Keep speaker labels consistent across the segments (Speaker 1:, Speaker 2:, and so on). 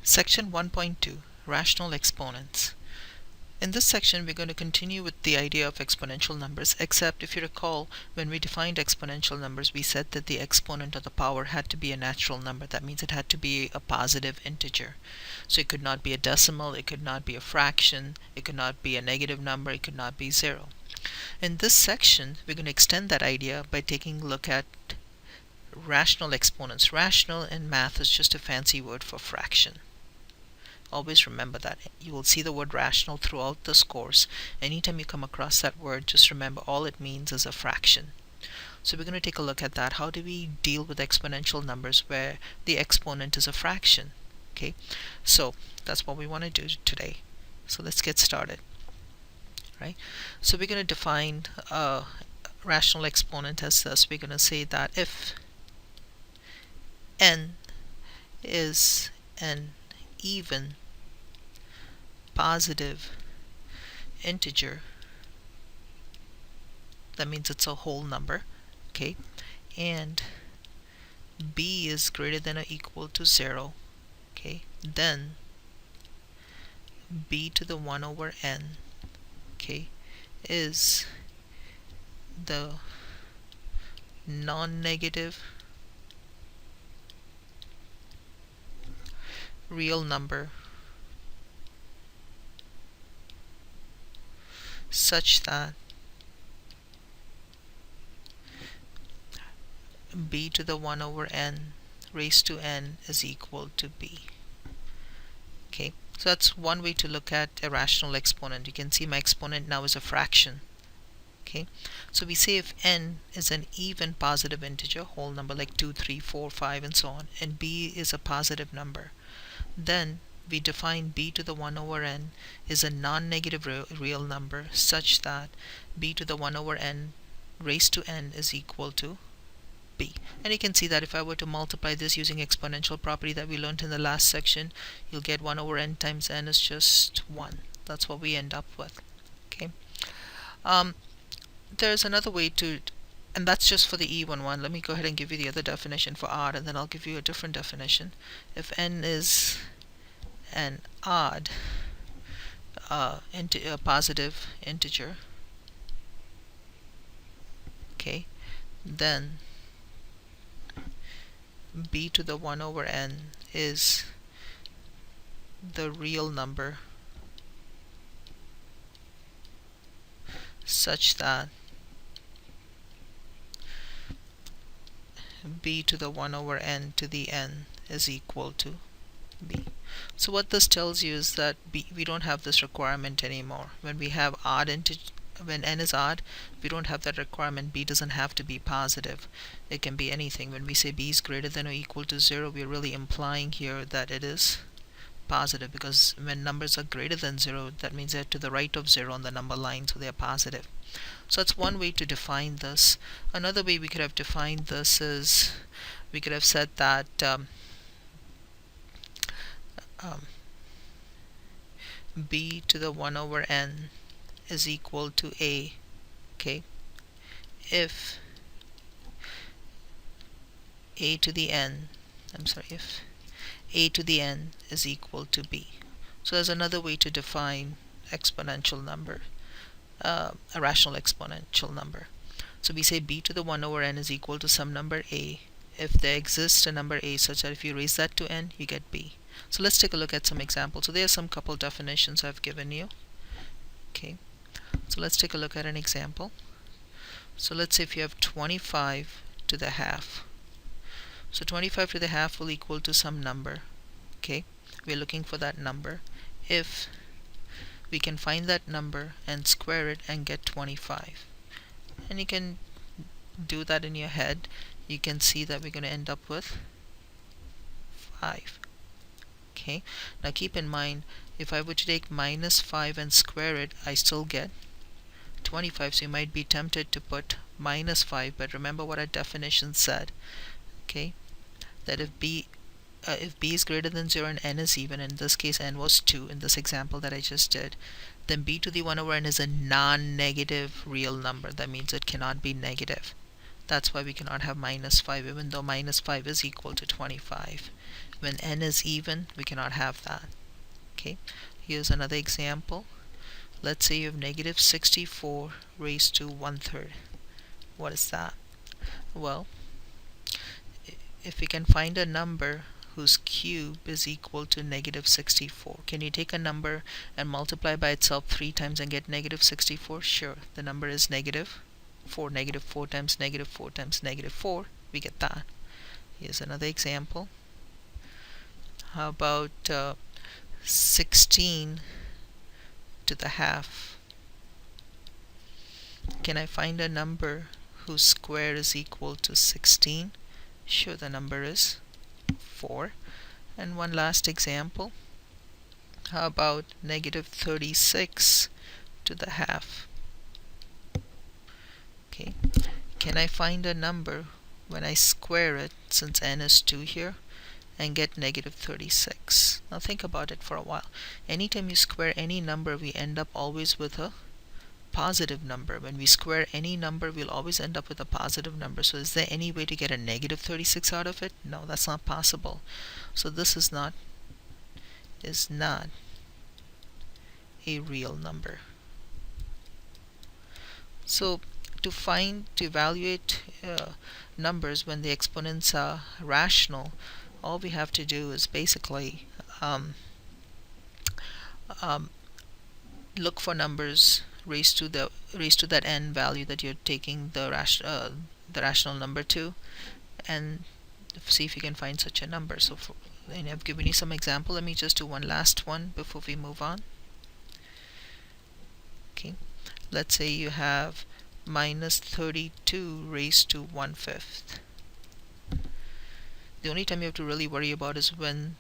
Speaker 1: Section 1.2 Rational Exponents. In this section, we're going to continue with the idea of exponential numbers, except if you recall, when we defined exponential numbers, we said that the exponent of the power had to be a natural number. That means it had to be a positive integer. So it could not be a decimal, it could not be a fraction, it could not be a negative number, it could not be zero. In this section, we're going to extend that idea by taking a look at rational exponents. Rational in math is just a fancy word for fraction. Always remember that. You will see the word rational throughout this course. Anytime you come across that word, just remember all it means is a fraction. So we're going to take a look at that. How do we deal with exponential numbers where the exponent is a fraction? Okay, so that's what we want to do today. So let's get started. Right? So we're going to define a rational exponent as this. We're going to say that if n is an even positive integer, that means it's a whole number, okay, and b is greater than or equal to 0, okay, then b to the 1 over n, okay, is the non-negative real number such that b to the 1 over n raised to n is equal to b. Okay, so that's one way to look at a rational exponent. You can see my exponent now is a fraction. Okay, so we say if n is an even positive integer, whole number like 2, 3, 4, 5 and so on, and b is a positive number, then we define b to the 1 over n is a non-negative real number such that b to the 1 over n raised to n is equal to b. And you can see that if I were to multiply this using exponential property that we learned in the last section, you'll get 1 over n times n is just 1. That's what we end up with. Okay. There's another way to, and that's just for the even one. Let me go ahead and give you the other definition for odd, and then I'll give you a different definition. If n is an odd positive integer, okay, then b to the 1 over n is the real number such that b to the 1 over n to the n is equal to b. So what this tells you is that we don't have this requirement anymore. When we have odd when n is odd, we don't have that requirement. B doesn't have to be positive. It can be anything. When we say b is greater than or equal to 0, we're really implying here that it is positive, because when numbers are greater than 0, that means they're to the right of 0 on the number line, so they're positive. So that's one way to define this. Another way we could have defined this is we could have said that b to the 1 over n is equal to a, okay, if a to the n, if a to the n is equal to b. So there's another way to define exponential number, a rational exponential number. So we say b to the 1 over n is equal to some number a if there exists a number a such that if you raise that to n, you get b. So let's take a look at some examples. So there are some couple definitions I've given you. Okay, so let's take a look at an example. So let's say if you have 25 to the half. So 25 to the half will equal to some number. Okay, we're looking for that number. If we can find that number and square it and get 25, and you can do that in your head, you can see that we're going to end up with 5. Okay, now keep in mind, if I were to take minus 5 and square it, I still get 25. So you might be tempted to put minus 5, but remember what our definition said, okay, that if b is greater than 0 and n is even, in this case n was 2 in this example that I just did, then b to the 1 over n is a non-negative real number. That means it cannot be negative. That's why we cannot have minus 5, even though minus 5 is equal to 25. When n is even, we cannot have that. Okay, here's another example. Let's say you have negative 64 raised to 1/3. What is that? Well, if we can find a number whose cube is equal to negative 64, can you take a number and multiply by itself 3 times and get negative 64? Sure, the number is negative 4. Negative 4 times negative 4 times negative 4, we get that. Here's another example. How about 16 to the half? Can I find a number whose square is equal to 16? Sure, the number is 4. And one last example. How about negative 36 to the half? Okay, can I find a number when I square it, since n is 2 here, and get negative 36? Now think about it for a while. Anytime you square any number, we end up always with a positive number. When we square any number, we'll always end up with a positive number. So is there any way to get a negative 36 out of it? No, that's not possible. So this is not a real number. So to evaluate numbers when the exponents are rational, all we have to do is basically look for numbers raised to that n value that you're taking the rational number to, and see if you can find such a number. So and I've given you some example. Let me just do one last one before we move on. Okay, let's say you have minus 32 raised to 1/5. The only time you have to really worry about is when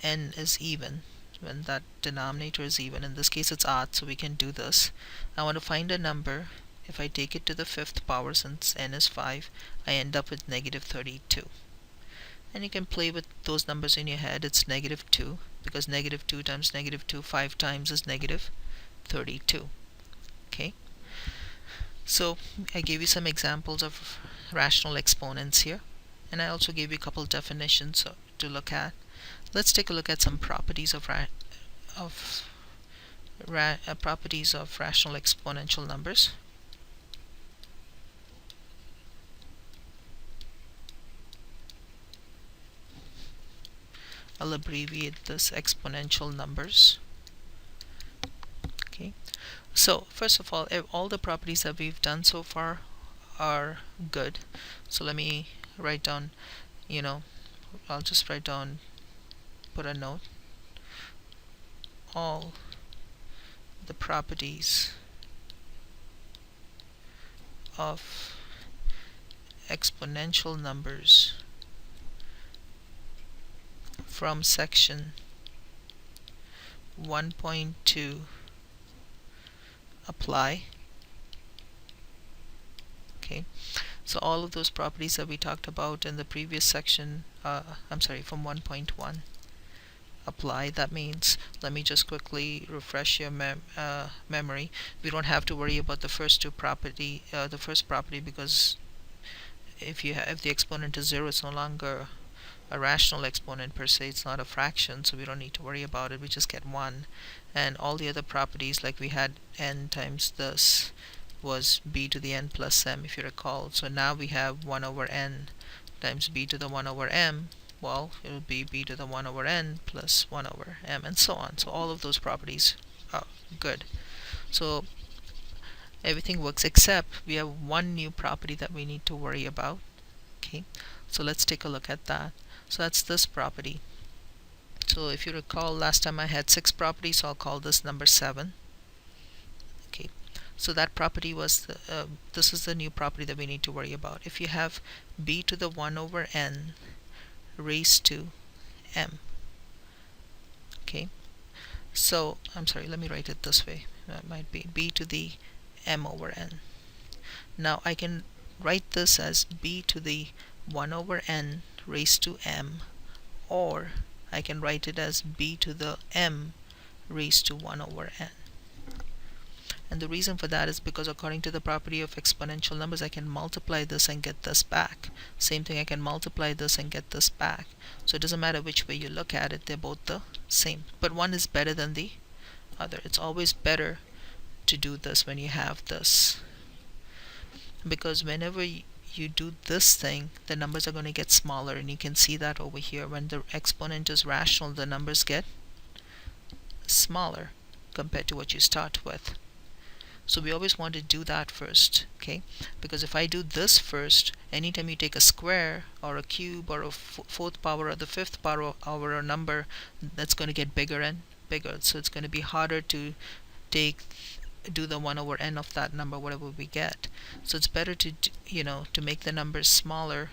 Speaker 1: n is even, when that denominator is even. In this case it's odd, so we can do this. I want to find a number. If I take it to the 5th power, since n is 5, I end up with negative 32. And you can play with those numbers in your head. It's negative 2, because negative 2 times negative 2 5 times is negative 32. Okay, so I gave you some examples of rational exponents here, and I also gave you a couple definitions to look at. Let's take a look at some properties of properties of rational exponential numbers. I'll abbreviate this exponential numbers. Okay, so first of all the properties that we've done so far are good. So let me write down, I'll just write down, put a note, all the properties of exponential numbers from section 1.2 apply. Okay, so all of those properties that we talked about in the previous section, from 1.1 apply. That means, let me just quickly refresh your memory. We don't have to worry about the first property, because if the exponent is 0, it's no longer a rational exponent per se. It's not a fraction, so we don't need to worry about it. We just get 1. And all the other properties, like we had n times this, was b to the n plus m, if you recall. So now we have 1 over n times b to the 1 over m. Well, it will be b to the 1 over n plus 1 over m, and so on. So all of those properties are good. So everything works, except we have one new property that we need to worry about. Okay, so let's take a look at that. So that's this property. So if you recall, last time I had 6 properties, so I'll call this number 7. Okay, so that property was this is the new property that we need to worry about. If you have b to the 1 over n raised to m. Okay, so I'm sorry, let me write it this way. That might be b to the m over n. Now I can write this as b to the 1 over n raised to m, or I can write it as b to the m raised to 1 over n. And the reason for that is because according to the property of exponential numbers, I can multiply this and get this back. Same thing, I can multiply this and get this back. So it doesn't matter which way you look at it, they're both the same. But one is better than the other. It's always better to do this when you have this, because whenever you do this thing, the numbers are going to get smaller, and you can see that over here. When the exponent is rational, the numbers get smaller compared to what you start with. So we always want to do that first, okay? Because if I do this first, anytime you take a square or a cube or a fourth power or the fifth power of a number, that's going to get bigger and bigger. So it's going to be harder to do the 1 over n of that number, whatever we get. So it's better to to make the numbers smaller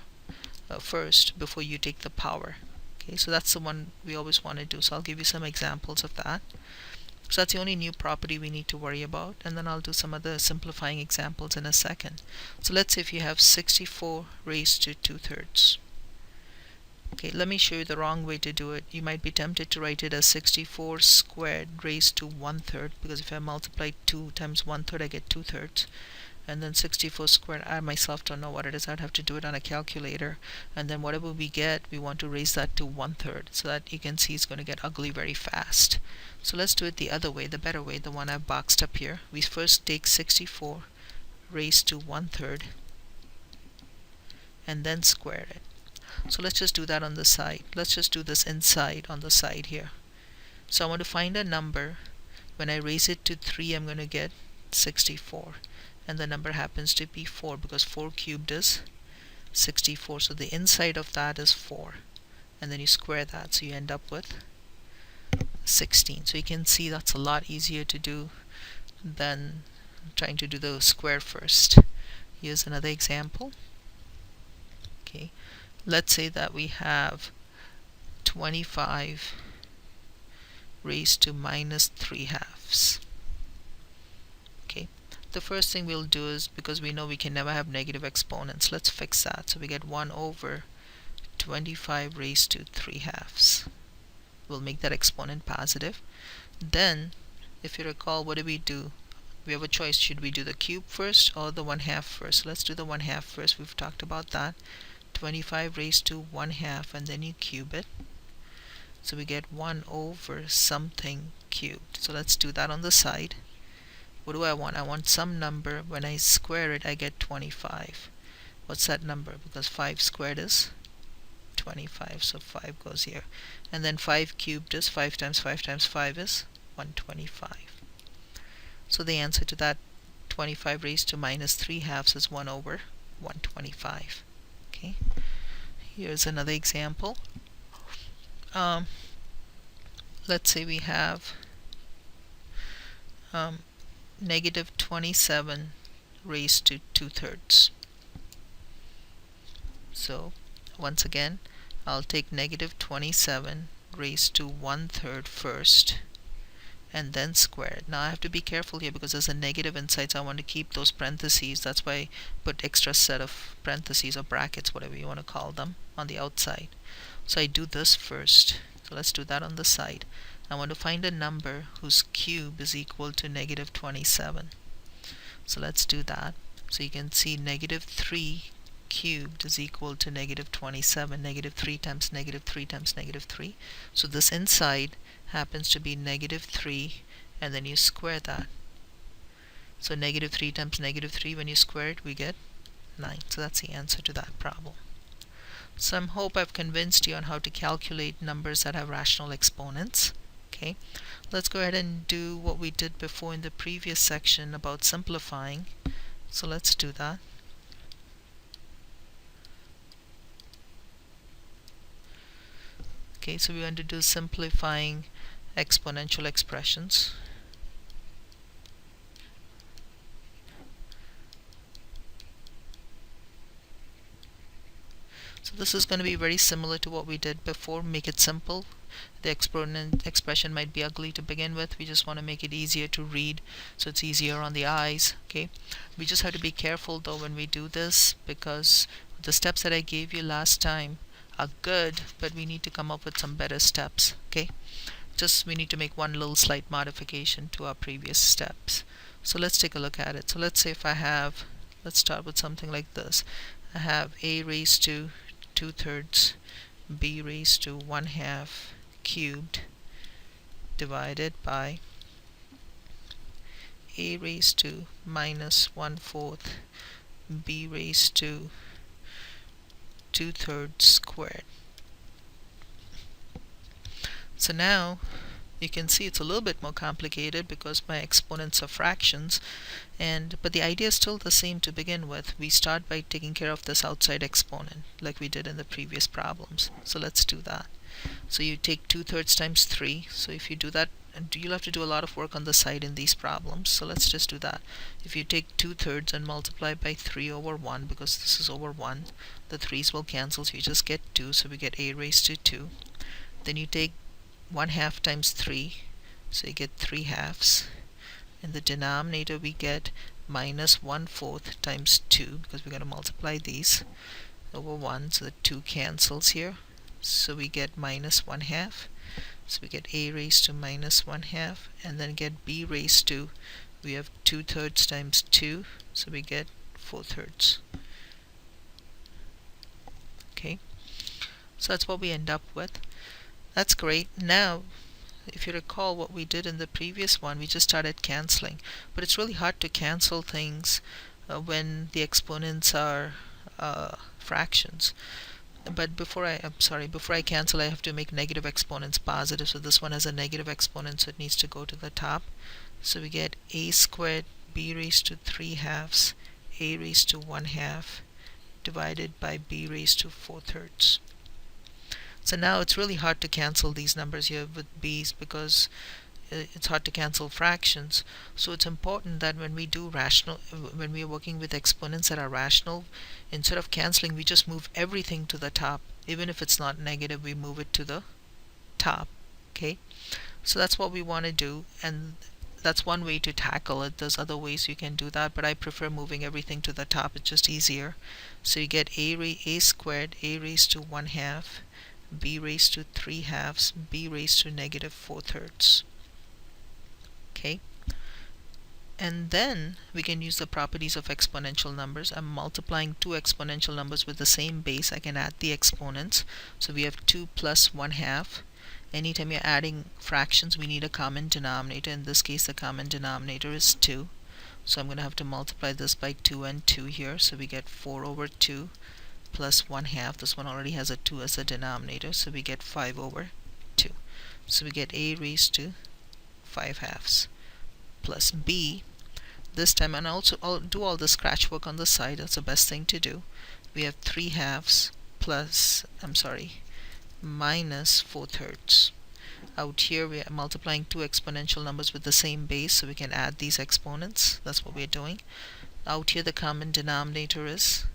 Speaker 1: first before you take the power. Okay, so that's the one we always want to do. So I'll give you some examples of that. So that's the only new property we need to worry about, and then I'll do some other simplifying examples in a second. So let's say if you have 64 raised to 2/3. Okay, let me show you the wrong way to do it. You might be tempted to write it as 64 squared raised to 1/3, because if I multiply 2 times 1/3, I get 2/3. And then 64 squared, I myself don't know what it is. I'd have to do it on a calculator. And then whatever we get, we want to raise that to 1/3, so that you can see it's going to get ugly very fast. So let's do it the other way, the better way, the one I've boxed up here. We first take 64 raised to 1/3 and then square it. So let's just do that on the side. Let's just do this inside on the side here. So I want to find a number. When I raise it to 3, I'm going to get 64. And the number happens to be 4, because 4 cubed is 64. So the inside of that is 4. And then you square that, so you end up with 16. So you can see that's a lot easier to do than trying to do the square first. Here's another example. Okay, let's say that we have 25 raised to minus 3/2. Okay, the first thing we'll do is, because we know we can never have negative exponents, let's fix that. So we get 1 over 25 raised to 3/2. We'll make that exponent positive. Then, if you recall, what do? We have a choice. Should we do the cube first or the 1/2 first? Let's do the 1/2 first. We've talked about that. 25 raised to 1/2, and then you cube it. So we get 1 over something cubed. So let's do that on the side. What do I want? I want some number. When I square it, I get 25. What's that number? Because 5 squared is 25, so 5 goes here. And then 5 cubed is 5 times 5 times 5 is 125. So the answer to that 25 raised to minus 3/2 is 1 over 125. Okay, here's another example. Let's say we have negative 27 raised to 2/3. So once again, I'll take negative 27 raised to 1/3 first, and then square it. Now I have to be careful here because there's a negative inside, so I want to keep those parentheses. That's why I put extra set of parentheses or brackets, whatever you want to call them, on the outside. So I do this first. So let's do that on the side. I want to find a number whose cube is equal to negative 27. So let's do that. So you can see negative 3 cubed is equal to negative 27. Negative 3 times negative 3 times negative 3. So this inside happens to be negative 3, and then you square that. So negative 3 times negative 3, when you square it, we get 9. So that's the answer to that problem. So I hope I've convinced you on how to calculate numbers that have rational exponents. Okay, let's go ahead and do what we did before in the previous section about simplifying. So let's do that. Okay, so we're going to do simplifying exponential expressions. So this is going to be very similar to what we did before. Make it simple. The exponent expression might be ugly to begin with. We just want to make it easier to read, so it's easier on the eyes. Okay, we just have to be careful though when we do this, because the steps that I gave you last time are good, but we need to come up with some better steps. Okay, just we need to make one little slight modification to our previous steps. So let's take a look at it. So let's say if I have, let's start with something like this. I have a raised to 2/3 b raised to 1/2 cubed divided by a raised to minus 1/4 b raised to 2/3 squared. So now you can see it's a little bit more complicated because my exponents are fractions, but the idea is still the same to begin with. We start by taking care of this outside exponent like we did in the previous problems. So let's do that. So you take 2/3 times 3. So if you do that, and you'll have to do a lot of work on the side in these problems. So let's just do that. If you take 2/3 and multiply by 3 over 1, because this is over 1, the 3's will cancel, so you just get 2. So we get a raised to 2. Then you take 1/2 times 3, so you get 3/2. In the denominator we get minus 1/4 times 2, because we're going to multiply these, over 1, so the 2 cancels here. So we get minus 1/2. So we get a raised to minus 1/2, and then get b raised to, we have 2/3 times 2, so we get 4/3. Okay, so that's what we end up with. That's great. Now, if you recall what we did in the previous one, we just started canceling. But it's really hard to cancel things when the exponents are fractions. But before I cancel, I have to make negative exponents positive. So this one has a negative exponent, so it needs to go to the top. So we get a squared b raised to 3/2 a raised to 1/2 divided by b raised to 4/3. So now it's really hard to cancel these numbers here with b's because it's hard to cancel fractions. So it's important that when we are working with exponents that are rational, instead of canceling, we just move everything to the top. Even if it's not negative, we move it to the top. Okay, so that's what we want to do, and that's one way to tackle it. There's other ways you can do that, but I prefer moving everything to the top. It's just easier. So you get a squared a raised to 1/2 b raised to 3/2 b raised to negative 4/3. Okay, and then we can use the properties of exponential numbers. I'm multiplying two exponential numbers with the same base. I can add the exponents. So we have 2 plus 1/2. Anytime you're adding fractions, we need a common denominator. In this case, the common denominator is 2. So I'm going to have to multiply this by 2 and 2 here. So we get 4 over 2 plus 1/2. This one already has a 2 as a denominator, so we get 5 over 2. So we get a raised to 5/2 plus b. This time, and I'll do all the scratch work on the side. That's the best thing to do. We have 3/2 plus, minus 4/3. Out here we are multiplying two exponential numbers with the same base, so we can add these exponents. That's what we're doing. Out here the common denominator is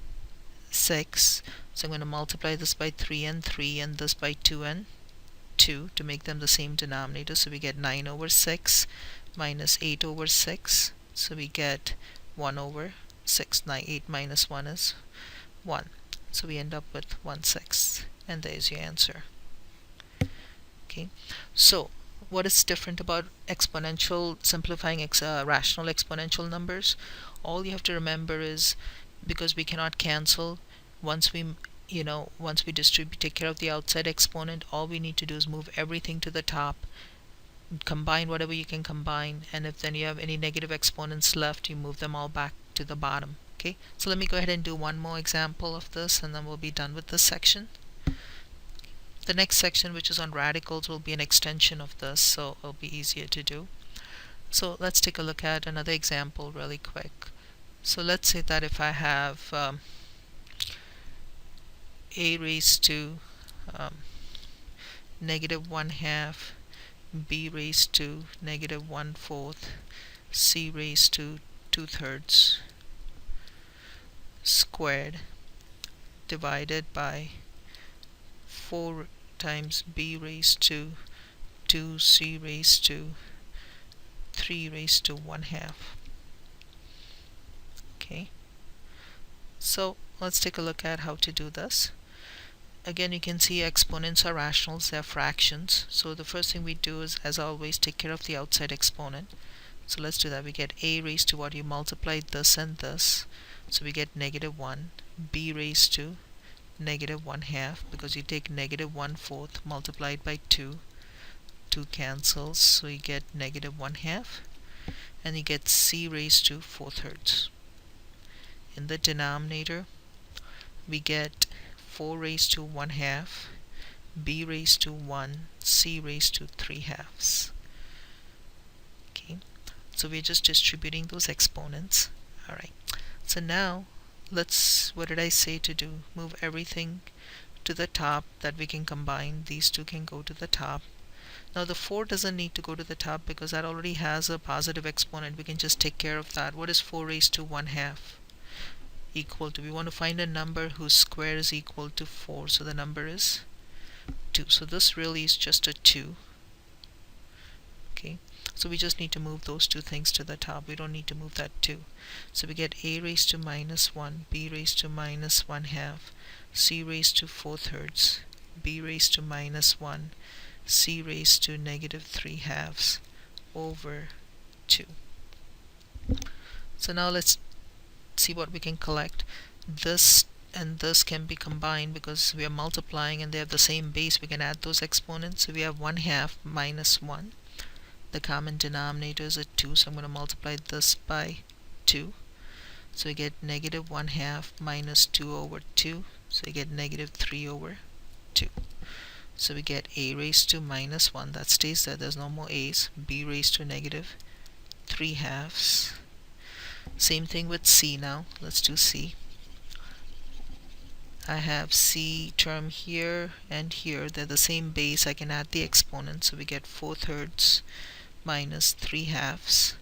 Speaker 1: 6. So I'm going to multiply this by 3 and 3 and this by 2 and 2 to make them the same denominator. So we get 9 over 6 minus 8 over 6. So we get 1 over 6. 8 minus 1 is 1. So we end up with 1/6. And there's your answer. Okay. So what is different about simplifying rational exponential numbers? All you have to remember is, because we cannot cancel, once we take care of the outside exponent, all we need to do is move everything to the top, combine whatever you can combine, and if then you have any negative exponents left, you move them all back to the bottom. Okay, so let me go ahead and do one more example of this, and then we'll be done with this section. The next section, which is on radicals, will be an extension of this, so it'll be easier to do. So let's take a look at another example really quick. So let's say that if I have a raised to negative 1/2, b raised to negative 1/4, c raised to 2/3 squared divided by 4 times b raised to 2, c raised to 3 raised to 1/2. Okay, so let's take a look at how to do this. Again, you can see exponents are rationals, they're fractions. So the first thing we do is, as always, take care of the outside exponent. So let's do that. We get a raised to what? You multiplied this and this. So we get negative 1. B raised to negative 1/2, because you take negative 1/4 multiplied by 2. 2 cancels, so you get negative 1/2. And you get c raised to 4/3. In the denominator, we get 4 raised to 1/2, b raised to 1, c raised to 3/2. Okay, so we're just distributing those exponents. Alright, so now what did I say to do? Move everything to the top that we can combine. These two can go to the top. Now the 4 doesn't need to go to the top because that already has a positive exponent. We can just take care of that. What is 4 raised to 1/2 equal to? We want to find a number whose square is equal to 4. So the number is 2. So this really is just a 2. Okay, so we just need to move those two things to the top. We don't need to move that 2. So we get a raised to -1, b raised to -1/2, c raised to 4/3, b raised to -1, c raised to -3/2 over 2. So now let's see what we can collect. This and this can be combined because we are multiplying and they have the same base. We can add those exponents. So we have 1/2 minus 1. The common denominator is a 2, so I'm going to multiply this by 2. So we get negative 1/2 minus 2 over 2. So we get -3 over 2. So we get a raised to -1. That stays there. There's no more a's. B raised to -3/2. Same thing with c now. Let's do c. I have c term here and here. They're the same base. I can add the exponents. So we get 4/3 minus 3/2.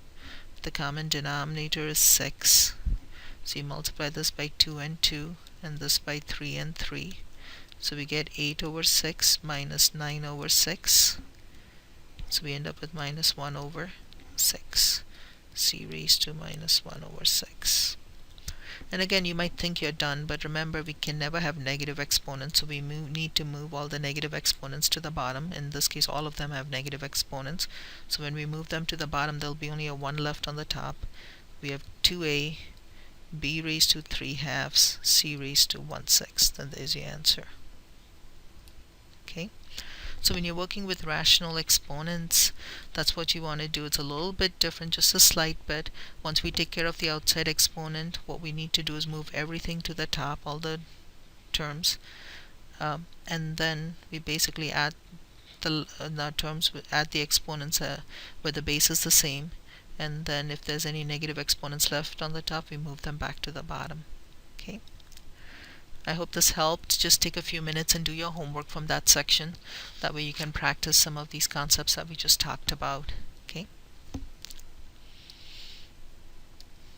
Speaker 1: The common denominator is 6. So you multiply this by 2 and 2, and this by 3 and 3. So we get 8 over 6 minus 9 over 6. So we end up with -1 over 6. C raised to -1 over 6. And again, you might think you're done, but remember, we can never have negative exponents, so we need to move all the negative exponents to the bottom. In this case, all of them have negative exponents. So when we move them to the bottom, there'll be only a 1 left on the top. We have 2a, b raised to 3/2, c raised to 1/6. And there's your answer. Okay. So when you're working with rational exponents, that's what you want to do. It's a little bit different, just a slight bit. Once we take care of the outside exponent, what we need to do is move everything to the top, all the terms, and then we basically add the terms, add the exponents where the base is the same, and then if there's any negative exponents left on the top, we move them back to the bottom. Okay. I hope this helped. Just take a few minutes and do your homework from that section. That way you can practice some of these concepts that we just talked about.